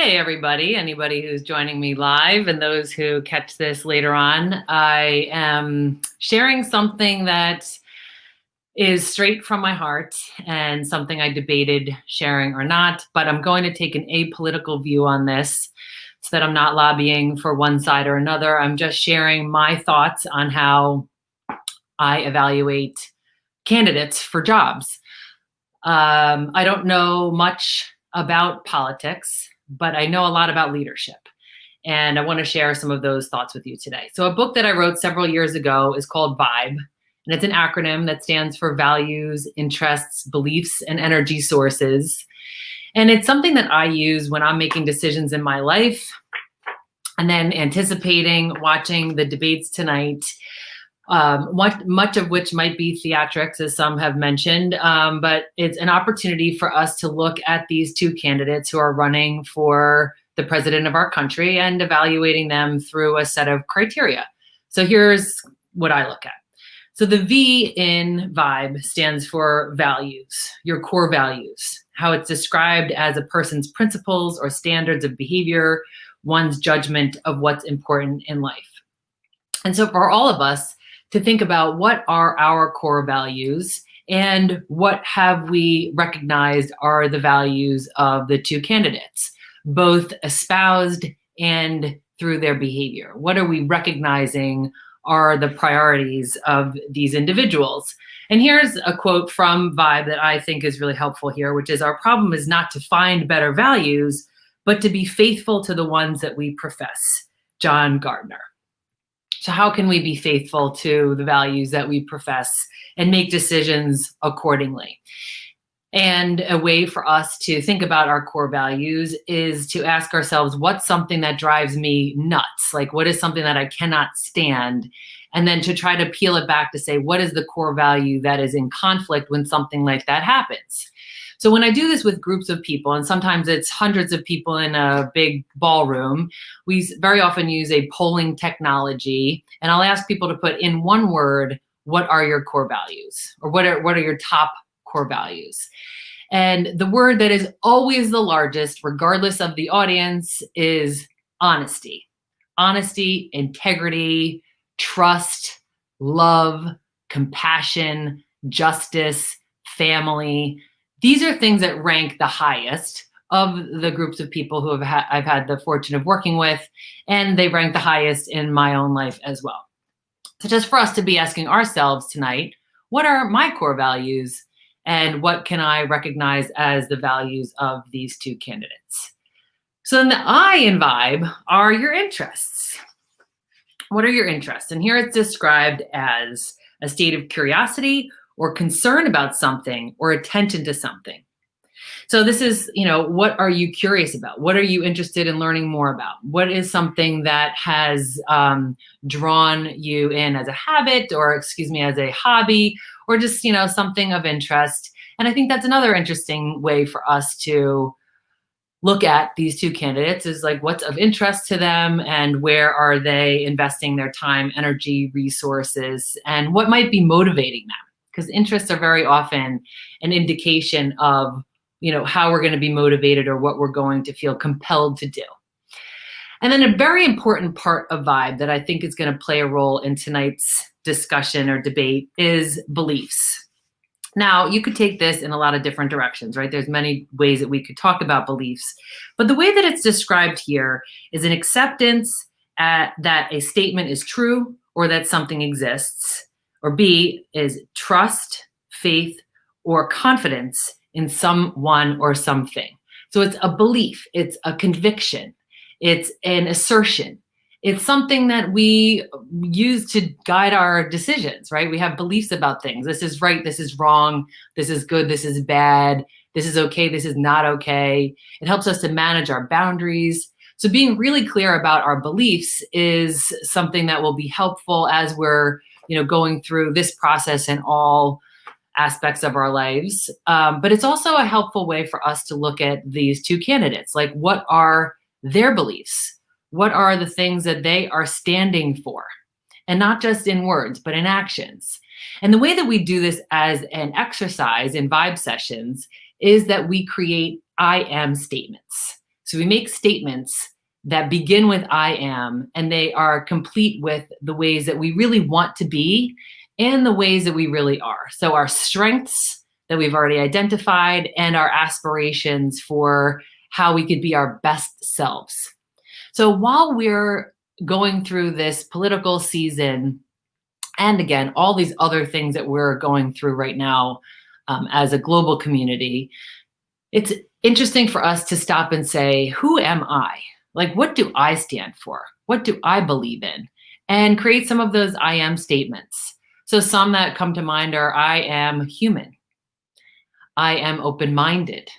Hey, everybody, anybody who's joining me live and those who catch this later on. I am sharing something that is straight from my heart and something I debated sharing or not, but I'm going to take an apolitical view on this so that I'm not lobbying for one side or another. I'm just sharing my thoughts on how I evaluate candidates for jobs. I don't know much about politics, but I know a lot about leadership. And I want to share some of those thoughts with you today. So, a book that I wrote several years ago is called V.I.B.E, and it's an acronym that stands for values, interests, beliefs, and energy sources. And it's something that I use when I'm making decisions in my life and then anticipating watching the debates tonight. Much of which might be theatrics, as some have mentioned, but it's an opportunity for us to look at these two candidates who are running for the president of our country and evaluating them through a set of criteria. So here's what I look at. So the V in V.I.B.E stands for values, your core values, how it's described as a person's principles or standards of behavior, one's judgment of what's important in life. And so for all of us, to think about what are our core values and what have we recognized are the values of the two candidates, both espoused and through their behavior. What are we recognizing are the priorities of these individuals? And here's a quote from V.I.B.E that I think is really helpful here, which is, our problem is not to find better values, but to be faithful to the ones that we profess. John Gardner. So how can we be faithful to the values that we profess and make decisions accordingly? And a way for us to think about our core values is to ask ourselves, what's something that drives me nuts? Like, what is something that I cannot stand? And then to try to peel it back to say, what is the core value that is in conflict when something like that happens? So when I do this with groups of people, and sometimes it's hundreds of people in a big ballroom, we very often use a polling technology, and I'll ask people to put in one word, what are your core values? Or what are your top core values? And the word that is always the largest, regardless of the audience, is honesty. Honesty, integrity, trust, love, compassion, justice, family. These are things that rank the highest of the groups of people who I've had the fortune of working with, and they rank the highest in my own life as well. So just for us to be asking ourselves tonight, what are my core values and what can I recognize as the values of these two candidates? So then the I in V.I.B.E are your interests. What are your interests? And here it's described as a state of curiosity or concern about something or attention to something. So this is, what are you curious about? What are you interested in learning more about? What is something that has drawn you in as a habit or, as a hobby or just, something of interest? And I think that's another interesting way for us to look at these two candidates is like, what's of interest to them and where are they investing their time, energy, resources, and what might be motivating them? Because interests are very often an indication of, how we're going to be motivated or what we're going to feel compelled to do. And then a very important part of V.I.B.E that I think is going to play a role in tonight's discussion or debate is beliefs. Now, you could take this in a lot of different directions, right? There's many ways that we could talk about beliefs, but the way that it's described here is an acceptance that a statement is true or that something exists, or B is trust, faith, or confidence in someone or something. So it's a belief, it's a conviction, it's an assertion. It's something that we use to guide our decisions, right? We have beliefs about things. This is right, this is wrong, this is good, this is bad, this is okay, this is not okay. It helps us to manage our boundaries. So being really clear about our beliefs is something that will be helpful as we're going through this process in all aspects of our lives. But it's also a helpful way for us to look at these two candidates. Like, what are their beliefs? What are the things that they are standing for? And not just in words, but in actions. And the way that we do this as an exercise in V.I.B.E sessions is that we create I am statements. So we make statements that begin with I am, and they are complete with the ways that we really want to be and the ways that we really are. So our strengths that we've already identified and our aspirations for how we could be our best selves. So while we're going through this political season, and again, all these other things that we're going through right now as a global community, it's interesting for us to stop and say, who am I? Like, what do I stand for? What do I believe in? And create some of those I am statements. So some that come to mind are I am human. I am open-minded.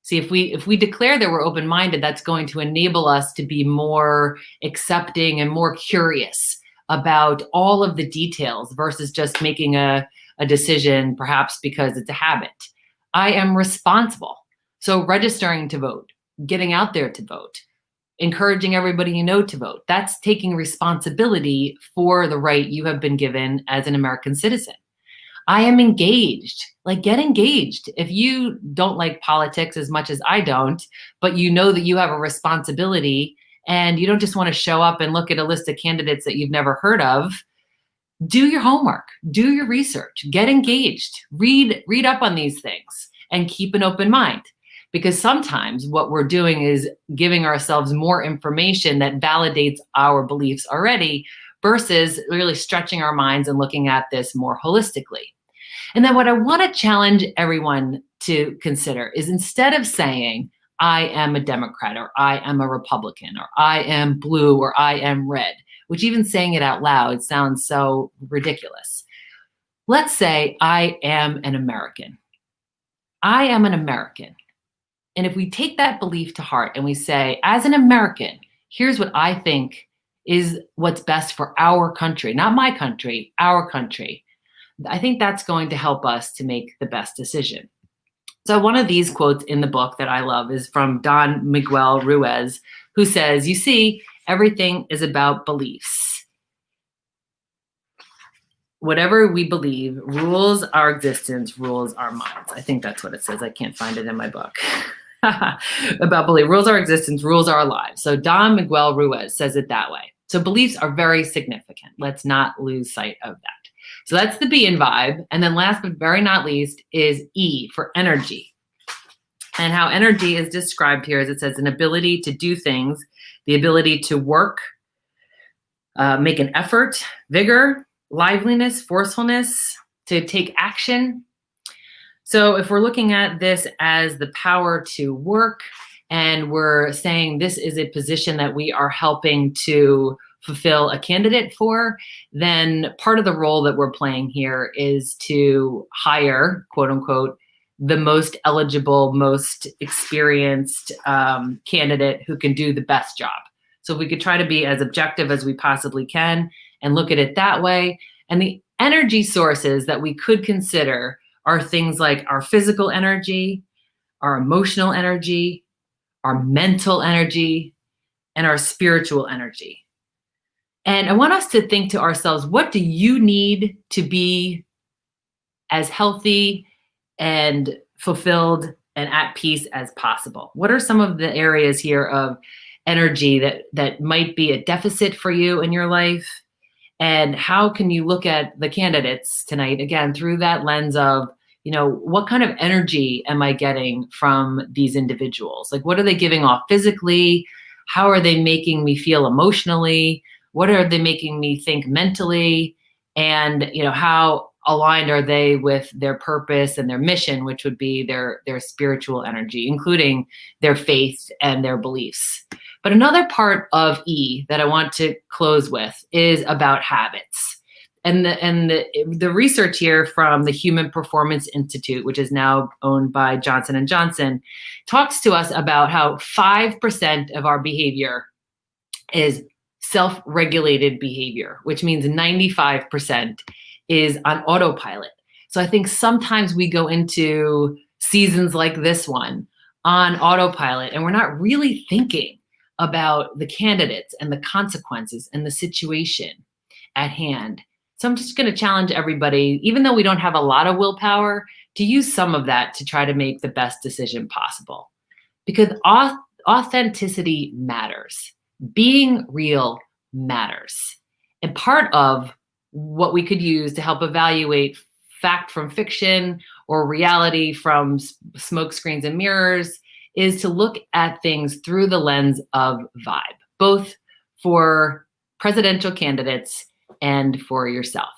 See, if we declare that we're open-minded, that's going to enable us to be more accepting and more curious about all of the details versus just making a decision, perhaps because it's a habit. I am responsible. So registering to vote, getting out there to vote, encouraging everybody you know to vote. That's taking responsibility for the right you have been given as an American citizen. I am engaged. Like, get engaged. If you don't like politics as much as I don't, but you know that you have a responsibility and you don't just want to show up and look at a list of candidates that you've never heard of, do your homework, do your research, get engaged, read up on these things, and keep an open mind. Because sometimes what we're doing is giving ourselves more information that validates our beliefs already versus really stretching our minds and looking at this more holistically. And then what I want to challenge everyone to consider is, instead of saying, I am a Democrat, or I am a Republican, or I am blue, or I am red, which even saying it out loud sounds so ridiculous. Let's say I am an American. I am an American. And if we take that belief to heart and we say, as an American, here's what I think is what's best for our country, not my country, our country, I think that's going to help us to make the best decision. So one of these quotes in the book that I love is from Don Miguel Ruiz, who says, you see, everything is about beliefs. Whatever we believe rules our existence, rules our minds. I think that's what it says. I can't find it in my book. About belief, rules our existence, rules our lives. So Don Miguel Ruiz says it that way. So beliefs are very significant. Let's not lose sight of that. So that's the B in V.I.B.E. And then last but very not least is E for energy. And how energy is described here is, it says, an ability to do things, the ability to work, make an effort, vigor, liveliness, forcefulness, to take action. So if we're looking at this as the power to work, and we're saying this is a position that we are helping to fulfill a candidate for, then part of the role that we're playing here is to hire, quote unquote, the most eligible, most experienced candidate who can do the best job. So if we could try to be as objective as we possibly can and look at it that way. And the energy sources that we could consider are things like our physical energy, our emotional energy, our mental energy, and our spiritual energy. And I want us to think to ourselves, what do you need to be as healthy and fulfilled and at peace as possible? What are some of the areas here of energy that might be a deficit for you in your life? And how can you look at the candidates tonight, again, through that lens of, what kind of energy am I getting from these individuals? Like, what are they giving off physically? How are they making me feel emotionally? What are they making me think mentally? And, how aligned are they with their purpose and their mission, which would be their spiritual energy, including their faith and their beliefs. But another part of E that I want to close with is about habits. And the research here from the Human Performance Institute, which is now owned by Johnson & Johnson, talks to us about how 5% of our behavior is self-regulated behavior, which means 95% is on autopilot. So I think sometimes we go into seasons like this one on autopilot, and we're not really thinking about the candidates and the consequences and the situation at hand. So I'm just going to challenge everybody, even though we don't have a lot of willpower, to use some of that to try to make the best decision possible. Because authenticity matters. Being real matters. And part of what we could use to help evaluate fact from fiction or reality from smoke screens and mirrors is to look at things through the lens of V.I.B.E, both for presidential candidates and for yourself.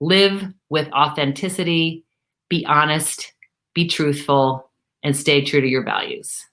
Live with authenticity, be honest, be truthful, and stay true to your values.